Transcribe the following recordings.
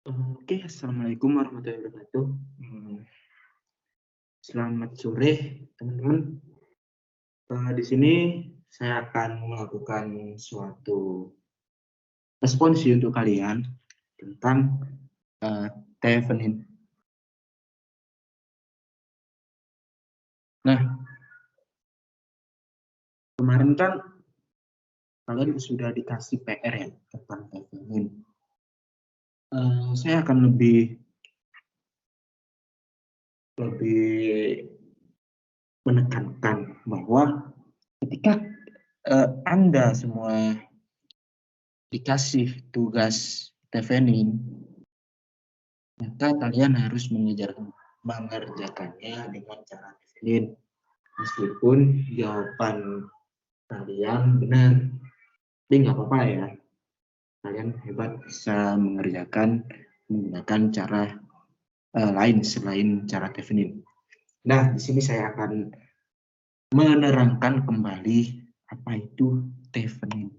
Oke, assalamualaikum warahmatullahi wabarakatuh. Selamat sore, teman-teman. Di sini saya akan melakukan suatu responsi untuk kalian tentang Thevenin. Nah, kemarin kan kalian sudah dikasih PR ya tentang Thevenin. Saya akan lebih menekankan bahwa ketika Anda semua dikasih tugas Thevenin, maka kalian harus mengerjakannya dengan cara Thevenin. Meskipun jawaban kalian benar, tapi nggak apa-apa ya. Kalian hebat bisa mengerjakan menggunakan cara lain selain cara Thevenin. Nah, di sini saya akan menerangkan kembali apa itu Thevenin.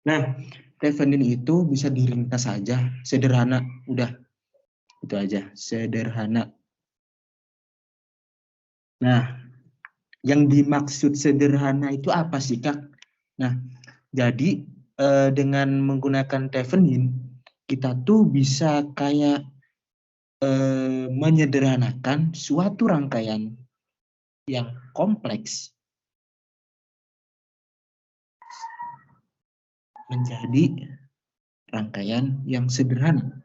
Nah, Thevenin itu bisa diringkas saja, sederhana, udah itu aja, sederhana. Nah, yang dimaksud sederhana itu apa sih, Kak? Nah, jadi dengan menggunakan Thevenin, kita tuh bisa kayak menyederhanakan suatu rangkaian yang kompleks menjadi rangkaian yang sederhana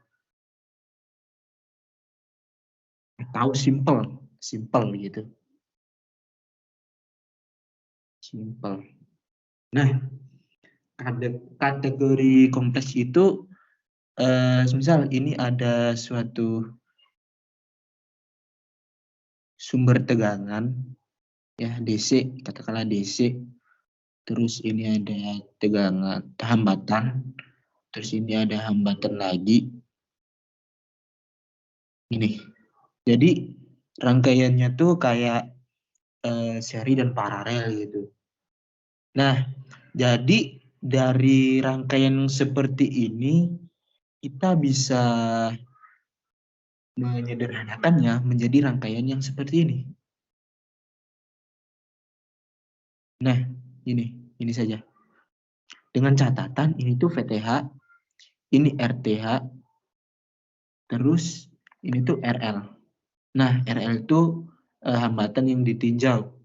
atau simple gitu. Simple. Nah, kategori kompleks itu misal ini ada suatu sumber tegangan ya, DC, katakanlah DC, terus ini ada tegangan hambatan, terus ini ada hambatan lagi ini. Jadi rangkaiannya tuh kayak seri dan paralel gitu. Nah, jadi dari rangkaian seperti ini kita bisa menyederhanakannya menjadi rangkaian yang seperti ini. Nah, ini saja. Dengan catatan ini tuh VTH, ini RTH, terus ini tuh RL. Nah, RL itu hambatan yang ditinjau.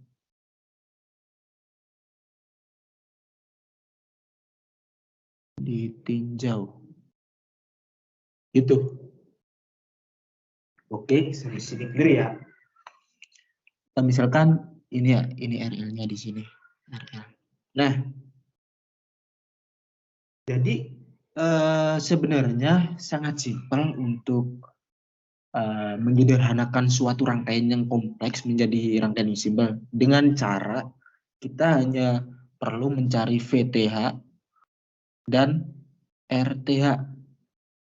Itu. Oke, sampai sini clear ya. Misalkan ini ya, ini RL-nya di sini. RL. Nah, jadi sebenarnya sangat simpel untuk menyederhanakan suatu rangkaian yang kompleks menjadi rangkaian yang simpel dengan cara kita hanya perlu mencari VTH dan RTH.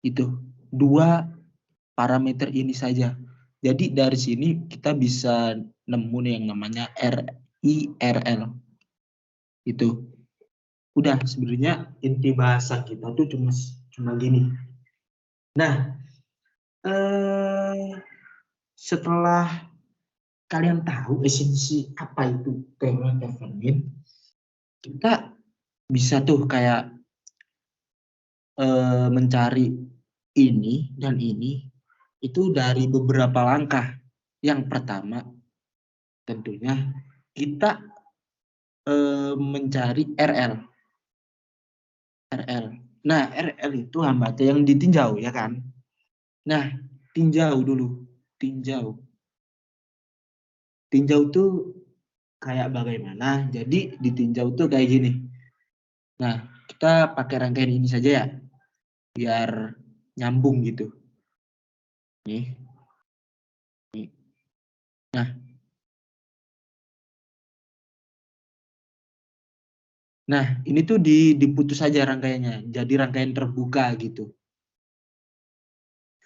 Itu dua parameter ini saja. Jadi dari sini kita bisa nemu yang namanya RIRL. Itu udah, sebenarnya inti bahasa kita tuh cuma gini. Nah, setelah kalian tahu esensi apa itu teorema Thevenin, kita bisa tuh kayak mencari ini dan ini itu dari beberapa langkah. Yang pertama tentunya kita mencari RL. Nah, RL itu hambatan yang ditinjau ya kan. Nah, tinjau dulu. Tinjau tuh kayak bagaimana? Jadi ditinjau tuh kayak gini. Nah, kita pakai rangkaian ini saja ya, biar nyambung gitu. Nih. Nah, ini tuh diputus saja rangkaiannya, jadi rangkaian terbuka gitu.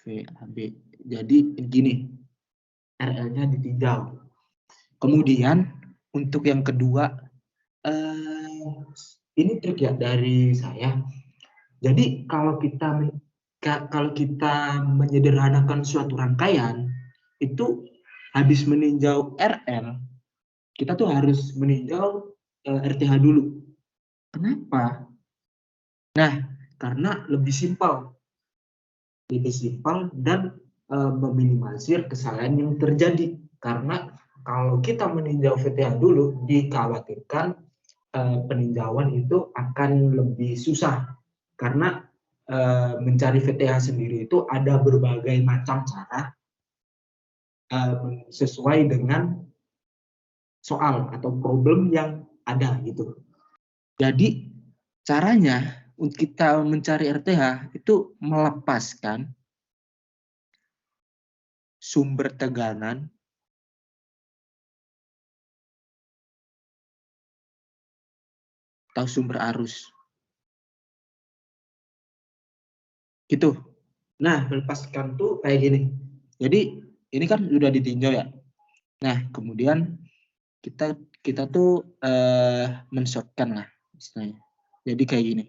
VAB. Jadi gini, RL-nya ditinjau. Kemudian untuk yang kedua, ini trik ya dari saya. Jadi kalau kita kalau kita menyederhanakan suatu rangkaian, itu habis meninjau RL, kita tuh harus meninjau RTH dulu. Kenapa? Nah, karena lebih simpel dan meminimalisir kesalahan yang terjadi. Karena kalau kita meninjau VTH dulu, dikhawatirkan peninjauan itu akan lebih susah. Karena mencari VTH sendiri itu ada berbagai macam cara sesuai dengan soal atau problem yang ada gitu. Jadi caranya untuk kita mencari RTH itu melepaskan sumber tegangan atau sumber arus. Gitu. Nah, melepaskan tuh kayak gini. Jadi ini kan sudah ditinjau ya. Nah, kemudian kita tuh men-shortkan lah istilahnya. Jadi kayak gini.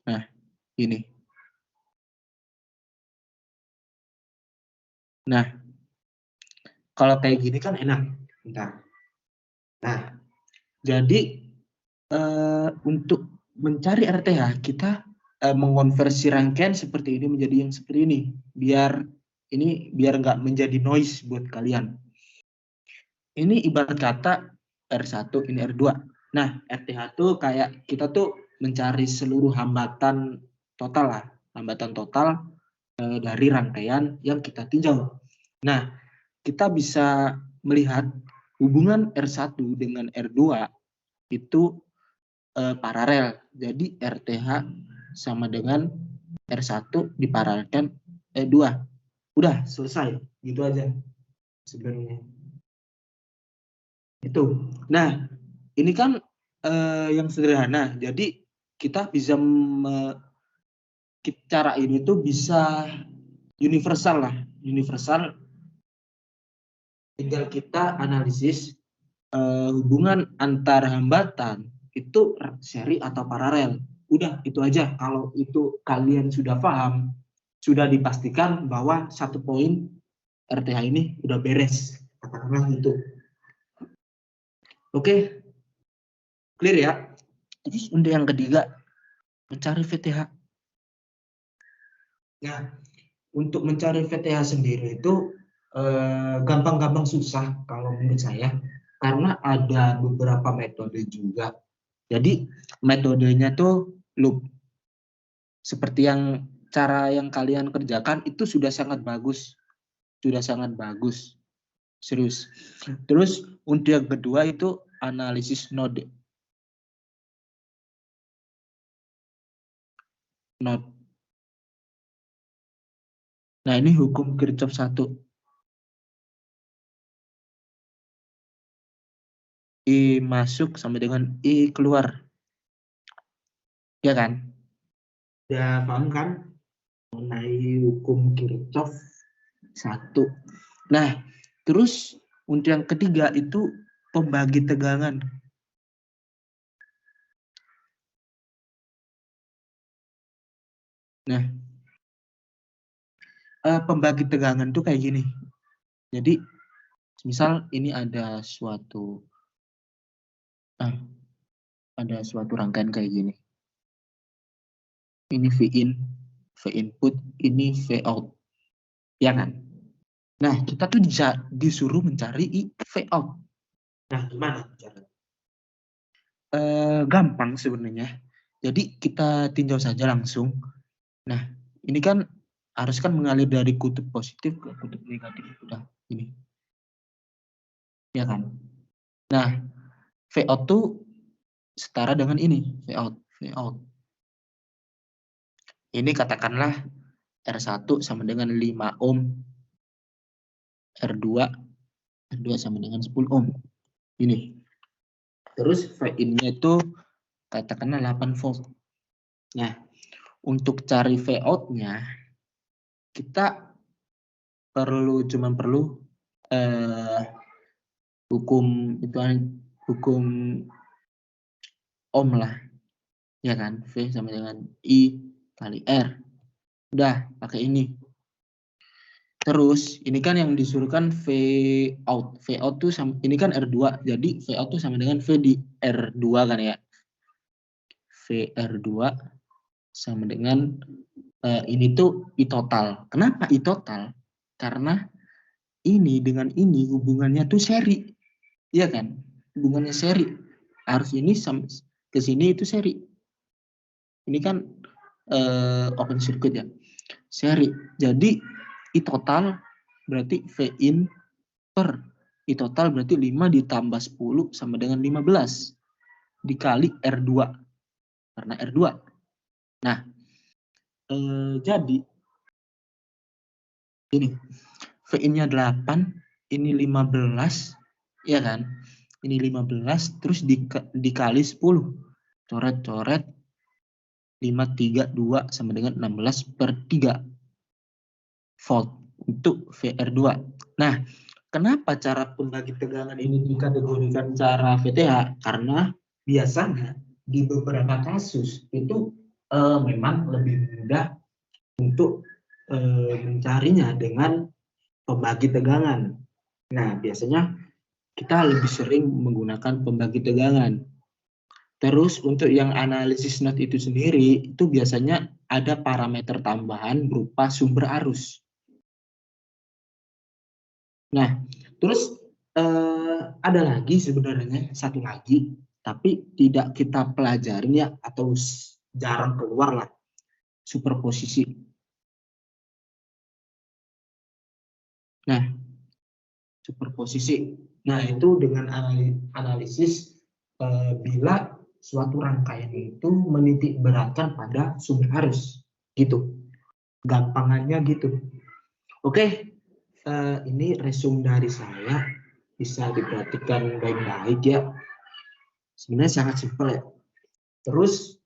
Nah, ini. Nah, kalau kayak gini kan enak. Bentar. Nah, jadi untuk mencari RTH kita mengonversi rangkaian seperti ini menjadi yang seperti ini, biar nggak menjadi noise buat kalian. Ini ibarat kata R1, ini R2. Nah, RTH tuh kayak kita tuh mencari seluruh hambatan total lah, hambatan total dari rangkaian yang kita tinjau. Nah, kita bisa melihat hubungan R1 dengan R2 itu paralel. Jadi RTH sama dengan R1 diparalelkan E2. Udah selesai, gitu aja sebenarnya. Itu. Nah, ini kan yang sederhana. Jadi kita bisa cara ini tuh bisa universal lah, universal. Tinggal kita analisis hubungan antar hambatan itu seri atau paralel. Udah itu aja. Kalau itu kalian sudah paham, sudah dipastikan bahwa satu poin RTH ini udah beres. Katakanlah gitu. Oke, clear ya. Terus untuk yang ketiga, mencari VTH. Nah, untuk mencari VTH sendiri itu gampang-gampang susah kalau menurut saya, karena ada beberapa metode juga. Jadi metodenya tuh loop. Seperti yang cara yang kalian kerjakan itu sudah sangat bagus. Sudah sangat bagus. Serius. Terus untuk yang kedua itu analisis node. Node. Nah, ini hukum Kirchhoff 1. I masuk sama dengan I keluar. Ya kan? Udah paham kan? Mengenai hukum Kirchhoff 1. Nah, terus untuk yang ketiga itu pembagi tegangan. Nah, pembagi tegangan tuh kayak gini. Jadi, misal ini ada suatu rangkaian kayak gini. Ini V input, ini V out. Ya kan? Nah, kita tuh disuruh mencari V out. Nah, gimana caranya? Gampang sebenarnya. Jadi kita tinjau saja langsung. Nah, ini kan harus kan mengalir dari kutub positif ke kutub negatif. Udah ini. Ya kan? Nah, V out tuh setara dengan ini, V out. Ini katakanlah R1 sama dengan 5 ohm, R2 sama dengan 10 ohm. Ini. Terus V in-nya itu katakanlah 8 volt. Nah, untuk cari V out-nya kita perlu hukum itu hukum Ohm lah, ya kan? V sama dengan I kali R. Udah, pakai ini. Terus, ini kan yang disuruhkan V out. V out tuh sama, ini kan R2, jadi V out tuh sama dengan V di R2 kan ya. V R2 sama dengan ini tuh I total. Kenapa I total? Karena ini dengan ini hubungannya tuh seri. Iya kan? Hubungannya seri. Harus ini ke sini itu seri. Ini kan open circuit ya. Seri. Jadi I total berarti V in per I total berarti 5 ditambah 10 sama dengan 15 dikali R2 karena R2. Nah, jadi ini V in-nya 8, ini 15, ya kan? Ini 15 terus dikali 10. Coret-coret 5, 3, 2 sama dengan 16 per 3 volt untuk VR2. Nah, kenapa cara pembagi tegangan ini dikategorikan cara VTH? Karena biasanya di beberapa kasus itu memang lebih mudah untuk mencarinya dengan pembagi tegangan. Nah, biasanya kita lebih sering menggunakan pembagi tegangan. Terus untuk yang analisis node itu sendiri, itu biasanya ada parameter tambahan berupa sumber arus. Nah, terus ada lagi sebenarnya, satu lagi, tapi tidak kita pelajarin ya, atau jarang keluar lah, superposisi. Nah, superposisi. Nah, itu dengan analisis bila suatu rangkaian itu menitik beratkan pada sumber arus, gitu. Gampangannya gitu. Oke, ini resume dari saya, bisa diperhatikan baik-baik ya. Sebenarnya sangat simpel ya. Terus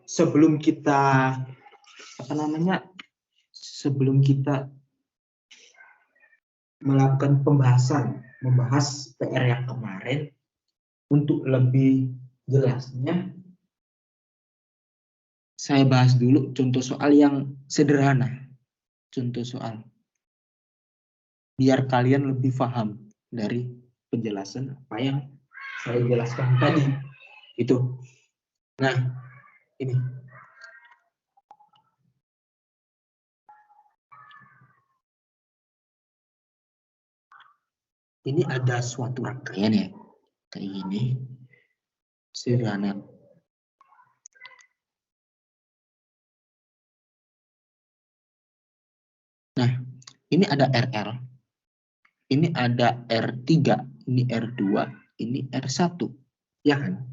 sebelum kita sebelum kita melakukan membahas PR yang kemarin, untuk lebih jelasnya saya bahas dulu contoh soal yang sederhana. Contoh soal. Biar kalian lebih paham dari penjelasan apa yang saya jelaskan tadi. Itu. Nah, ini. Ini ada suatu rangkaian ya. Kayak gini. Sederhana. Nah, ini ada RL. Ini ada R3, ini R2, ini R1. Ya kan?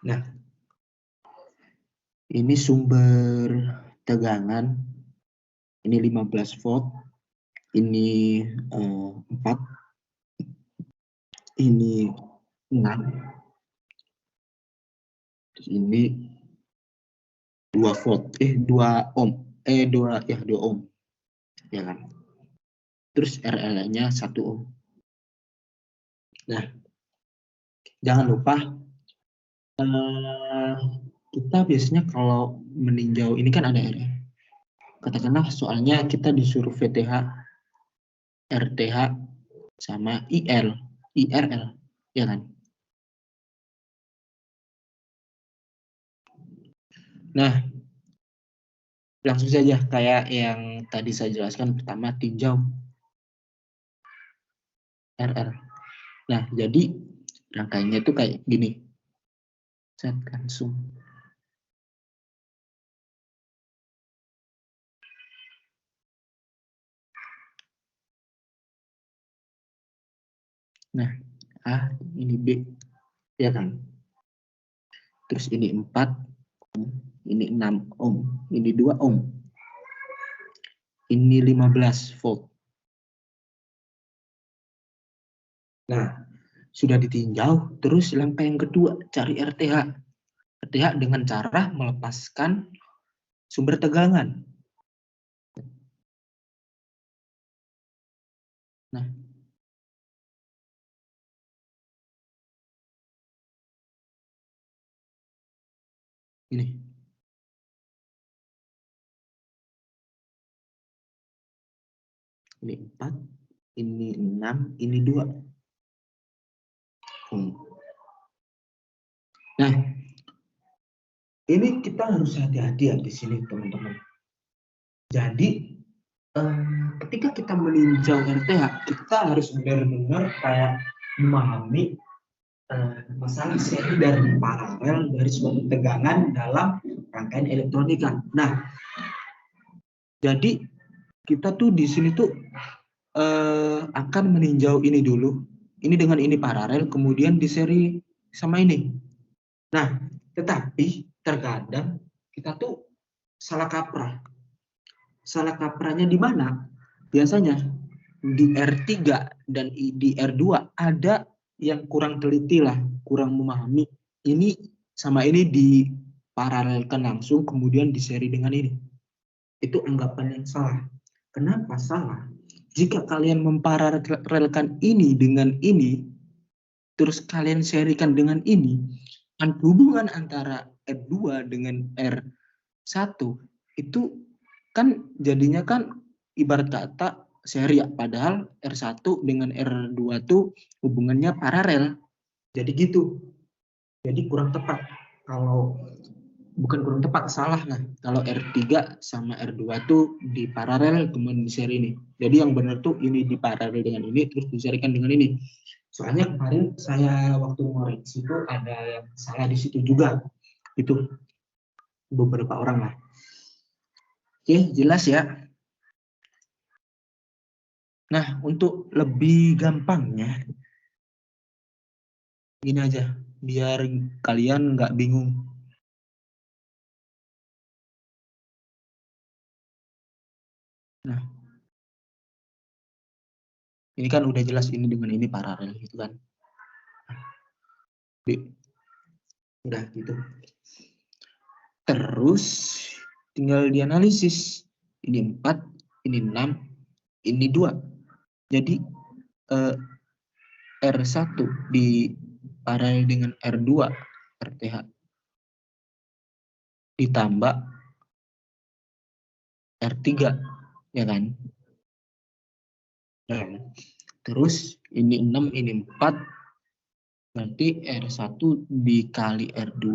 Nah, ini sumber tegangan. Ini 15 volt. Ini 4. Ini 6. Terus ini 2 volt. 2 ohm. 2 ohm. Ya kan? Terus RL-nya 1 ohm. Nah, jangan lupa kita biasanya kalau meninjau ini kan ada RL. Katakanlah soalnya kita disuruh VTH, RTH sama IRL, ya kan? Nah, langsung saja kayak yang tadi saya jelaskan, pertama tinjau RR. Nah, jadi rangkaiannya itu kayak gini. Set langsung. Nah, A, ini B, ya kan? Terus ini 4, ini 6 ohm, ini 2 ohm. Ini 15 volt. Nah, sudah ditinjau, terus langkah yang kedua, cari RTH. RTH dengan cara melepaskan sumber tegangan. Nah, ini. Ini 4, ini 6, ini 2. Nah, ini kita harus hati-hati ya di sini, teman-teman. Jadi, ketika kita meninjau RTH, kita harus benar-benar kayak memahami masalah seri dan paralel dari suatu tegangan dalam rangkaian elektronika. Nah, jadi kita tuh di sini tuh akan meninjau ini dulu, ini dengan ini paralel, kemudian di seri sama ini. Nah, tetapi terkadang kita tuh salah kaprah. Salah kaprahnya di mana? Biasanya di R3 dan di R2 ada yang kurang teliti lah, kurang memahami. Ini sama ini diparalelkan langsung, kemudian di seri dengan ini. Itu anggapan yang salah. Kenapa salah? Jika kalian memparalelkan ini dengan ini, terus kalian serikan dengan ini, kan hubungan antara R2 dengan R1 itu kan jadinya kan ibarat kata seri, padahal R1 dengan R2 tuh hubungannya paralel. Jadi gitu. Jadi kurang tepat. Kalau bukan kurang tepat, salah lah. Kalau R3 sama R2 tuh di paralel kemudian di seri ini. Jadi yang benar tuh ini di paralel dengan ini terus diserikan dengan ini. Soalnya kemarin saya waktu ngoreksi itu ada yang salah di situ juga. Itu beberapa orang lah. Oke, jelas ya. Nah, untuk lebih gampangnya, gini aja, biar kalian nggak bingung. Nah, ini kan udah jelas ini dengan ini paralel gitu kan. Udah gitu. Terus tinggal dianalisis. Ini 4, ini 6, ini 2. Jadi R1 di paralel dengan R2 RTH ditambah R3, ya kan? Nah, terus ini 6, ini 4, berarti R1 dikali R2,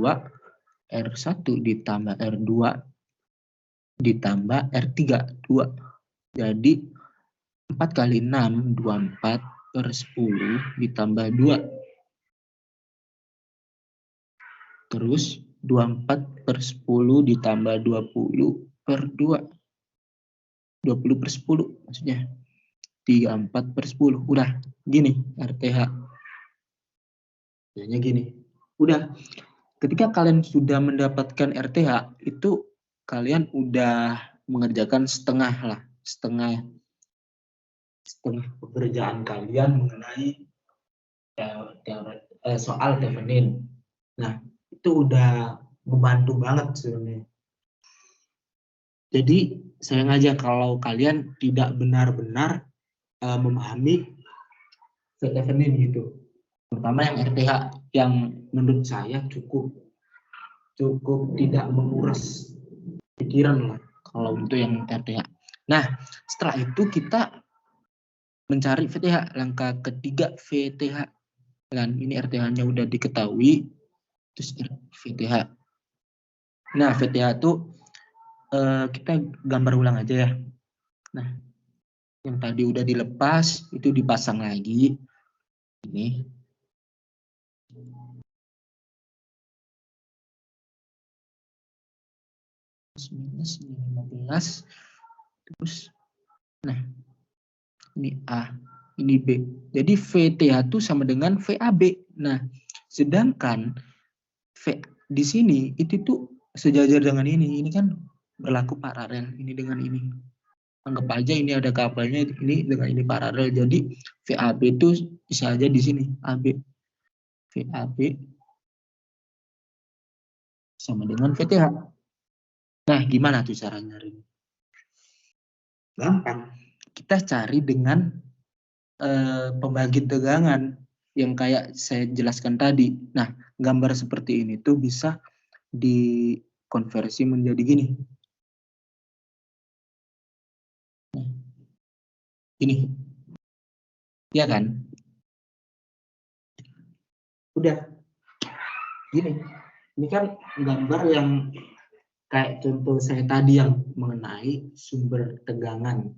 R1 ditambah R2 ditambah R3, 2. Jadi 4 kali 6, 24 per 10 ditambah 2. Terus 24 per 10 ditambah 20 per 2. 20 per 10 maksudnya. 34 per 10. Udah, gini RTH. Jadinya gini. Udah, ketika kalian sudah mendapatkan RTH, itu kalian udah mengerjakan setengah lah. Setengah pekerjaan kalian mengenai soal Thevenin. Nah, itu udah membantu banget sebenarnya. Jadi sayang aja kalau kalian tidak benar-benar memahami Thevenin gitu. Terutama yang RTH yang menurut saya cukup tidak menguras pikiran lah kalau untuk yang RTH. Nah, setelah itu kita mencari VTH, langkah ketiga VTH. Dan ini RTH-nya udah diketahui, terus VTH. Nah, VTH itu kita gambar ulang aja ya. Nah, yang tadi udah dilepas, itu dipasang lagi. Ini. Minus ini 15. Terus, nah, ini A, ini B. Jadi VTH itu sama dengan VAB. Nah, sedangkan di sini itu tuh sejajar dengan ini. Ini kan berlaku paralel ini dengan ini. Anggap aja ini ada kabelnya ini dengan ini paralel. Jadi VAB itu bisa aja di sini AB. VAB sama dengan VTH. Nah, gimana tuh cara nyari? Gampang. Kita cari dengan pembagi tegangan yang kayak saya jelaskan tadi. Nah, gambar seperti ini tuh bisa dikonversi menjadi gini. Ini. Ya kan? Udah. Gini. Ini kan gambar yang kayak contoh saya tadi yang mengenai sumber tegangan.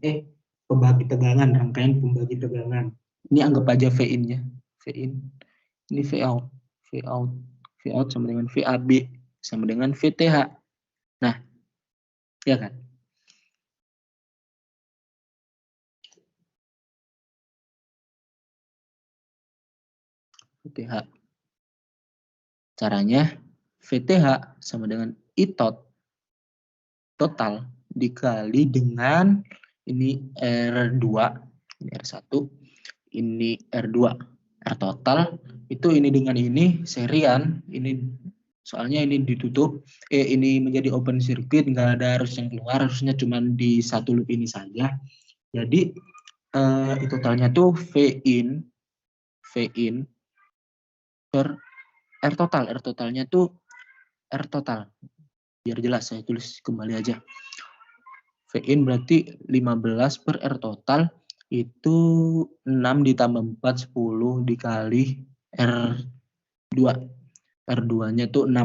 Pembagi tegangan, rangkaian pembagi tegangan. Ini anggap aja V-in-nya. V-in. Ini V-out. V-out. V-out sama dengan VAB. Sama dengan VTH. Nah, ya kan? VTH. Caranya, VTH sama dengan I-tot total dikali dengan ini R2, ini R1, ini R2. R total itu ini dengan ini serian, ini soalnya ini ditutup, ini menjadi open circuit, nggak ada arus yang keluar, harusnya cuma di satu loop ini saja. Jadi totalnya tuh V in per R total. R totalnya tuh R total. Biar jelas saya tulis kembali aja. V in berarti 15 per R total itu 6 ditambah 4, 10 dikali R2. R2-nya tuh 6.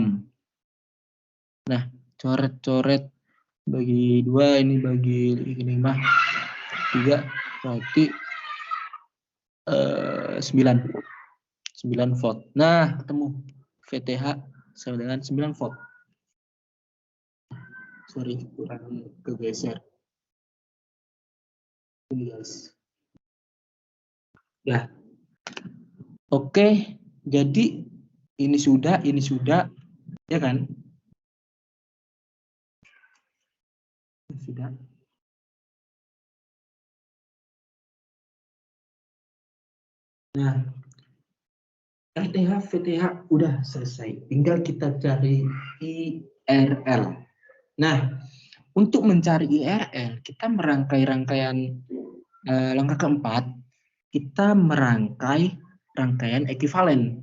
Nah, coret-coret bagi 2, ini bagi 5, 3, berarti 9 volt. Nah, ketemu VTH sama dengan 9 volt. Sorry, kurang kegeser. Ini guys. Ya. Oke, jadi ini sudah, ya kan? Sudah. Nah, RTH, VTH udah selesai. Tinggal kita cari IRL. Nah, untuk mencari IRL, kita merangkai rangkaian langkah keempat, kita merangkai rangkaian ekivalen.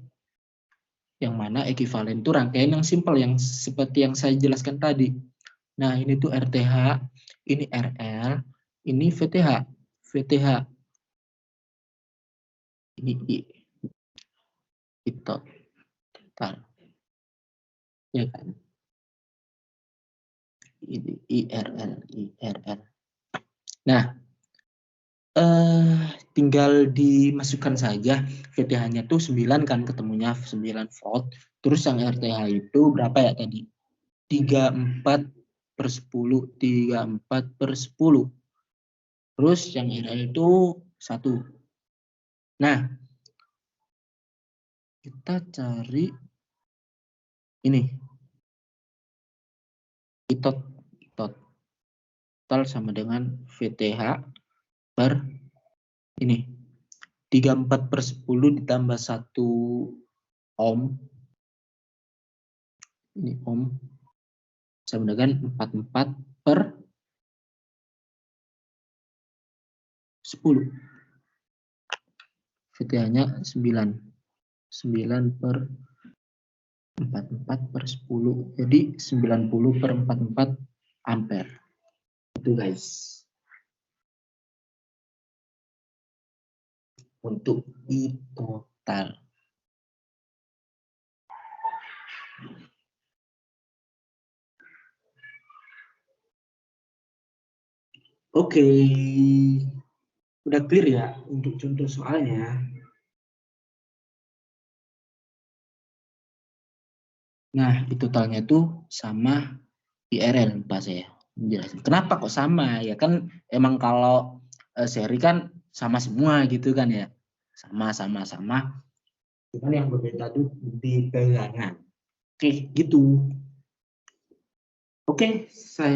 Yang mana ekivalen itu rangkaian yang simpel, yang seperti yang saya jelaskan tadi. Nah, ini tuh RTH, ini RL, ini VTH. VTH. Ini I total. Ya kan? Ini IRL. Nah, tinggal dimasukkan saja VTH-nya tuh 9 kan, ketemunya 9 volt. Terus yang RTH itu berapa ya tadi? 34/10, 34/10. Terus yang RL itu 1. Nah, kita cari ini. I-tot. Total sama dengan VTH per ini. 34/10 ditambah 1 ohm. Ini ohm. Sama dengan 44/10. VTH-nya 9. 9/44/10. Jadi 90/44 ampere. Itu guys. Untuk I total. Oke. Udah clear ya untuk contoh soalnya. Nah, I totalnya tuh sama IRL, lupa saya jelasin. Kenapa kok sama? Ya kan emang kalau seri kan sama semua gitu kan ya. Sama. Cuman yang berbeda tuh di tegangan. Oke, gitu. Oke, saya